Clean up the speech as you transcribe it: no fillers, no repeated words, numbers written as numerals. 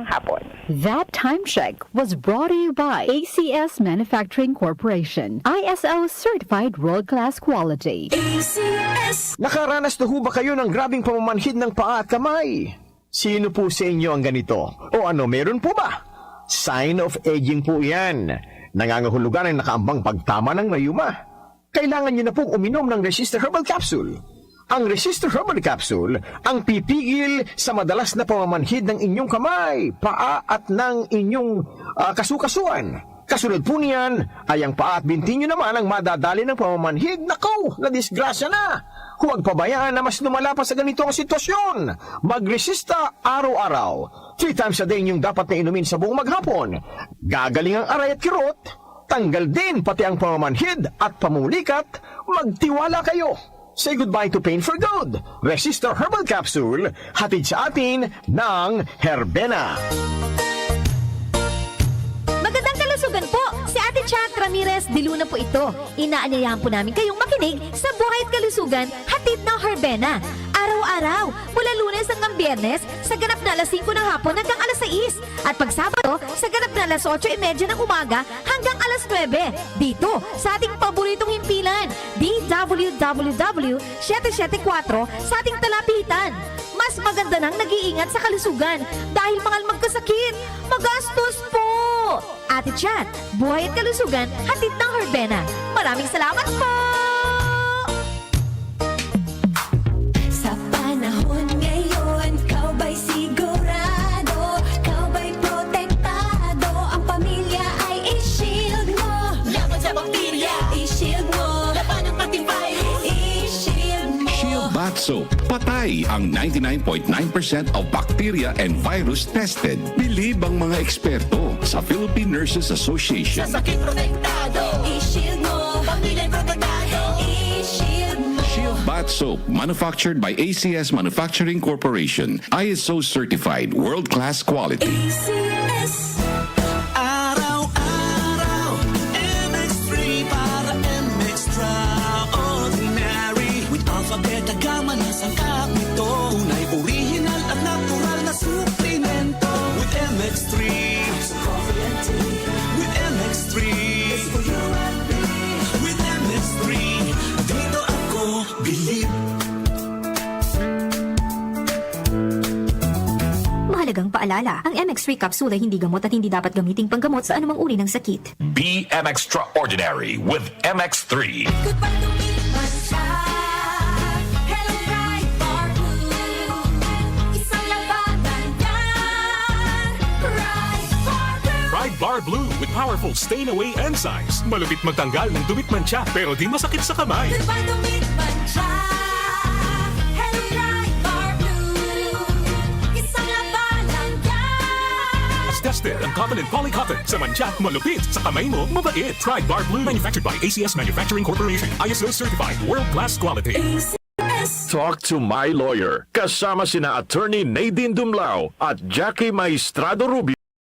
hapon. That time check was brought to you by ACS Manufacturing Corporation, ISO certified world-class quality. ACS. Nakaranas na ho ba kayo ng grabing pamamanhid ng paa at kamay? Sino po sa inyo ang ganito? O ano, meron po ba? Sign of aging po yan. Nangangahulugan ang nakaambang pagtama ng rayuma. Kailangan nyo na pong uminom ng Resistor Herbal Capsule. Ang Resistor Herbal Capsule ang pipigil sa madalas na pamamanhid ng inyong kamay, paa at ng inyong kasukasuan. Kasunod po niyan ay ang paa at binti nyo naman ang madadali ng pamamanhid. Nakaw, na disgrasya na! Huwag pabayaan na mas lumala pa sa ganitong sitwasyon. Magresista araw-araw. 3 times a day inyong dapat na inumin sa buong maghapon. Gagaling ang aray at kirot. Tanggal din pati ang pamamanhid at pamulikat. Magtiwala kayo. Say goodbye to pain for good. Resistor Herbal Capsule, hatid sa atin ng Herbena. Magandang kalusugan po! Si Ate Chat Ramirez de Luna po ito. Inaanyayahan po namin kayong makinig sa Buhay at Kalusugan, hatid ng Herbena. Araw-araw, mula Lunes hanggang Biyernes, sa ganap na alas 5 ng hapon hanggang alas 6. At pag Sabado, sa ganap na alas 8:30 ng umaga hanggang alas 9. Dito, sa ating paboritong himpilan, DWWW 774 sa ating talapitan. Mas maganda nang nag-iingat sa kalusugan dahil mahal magkasakit. Magastos po! Ate Chat, Buhay at Kalusugan, hatid ng Herbena. Maraming salamat po! Sa panahon ngayon, kau ba'y sigurado? Kau ba'y protektado? Ang pamilya ay i-shield mo. Laban sa bakterya, i-shield mo. Laban ng pati virus, i-shield mo. Shield Bath Soap. Patay ang 99.9% of bacteria and virus tested. Believe ang mga eksperto sa Philippine Nurses Association. Sa sakit protektado, i-shield mo. Pamilya protektado, i-shield mo. Shield Bath Soap, manufactured by ACS Manufacturing Corporation. ISO certified, world-class quality. ACS. Araw-araw, MX3 para MX-Traordinary. With alpha, beta, gamma na sangkap nito. Tunay, original at natural na suplemento. With MX3, with MX3, with MX3, dito ako believe. Mahalagang paalala, ang MX3 capsule ay hindi gamot at hindi dapat gamiting panggamot sa anumang uri ng sakit. Be Extraordinary with MX3. Goodbye to me, Masya. Hello, bright bar blue. Isang labanan yan. Bright bar blue. Pride Bar Blue with powerful stain-away enzymes. Malupit magtanggal ng dumit mancha pero di masakit sa kamay. Goodbye to me, Masya. Hello, bright bar blue. Isang labanan yan. As tested ang Covenant Polycotton sa mancha, malupit sa kamay mo, mabait. Pride Bar Blue, manufactured by ACS Manufacturing Corporation. ISO certified, world-class quality. Talk to my lawyer. Kasama sina Attorney Nadine Dumlao at Jackie Maestrado Rubio.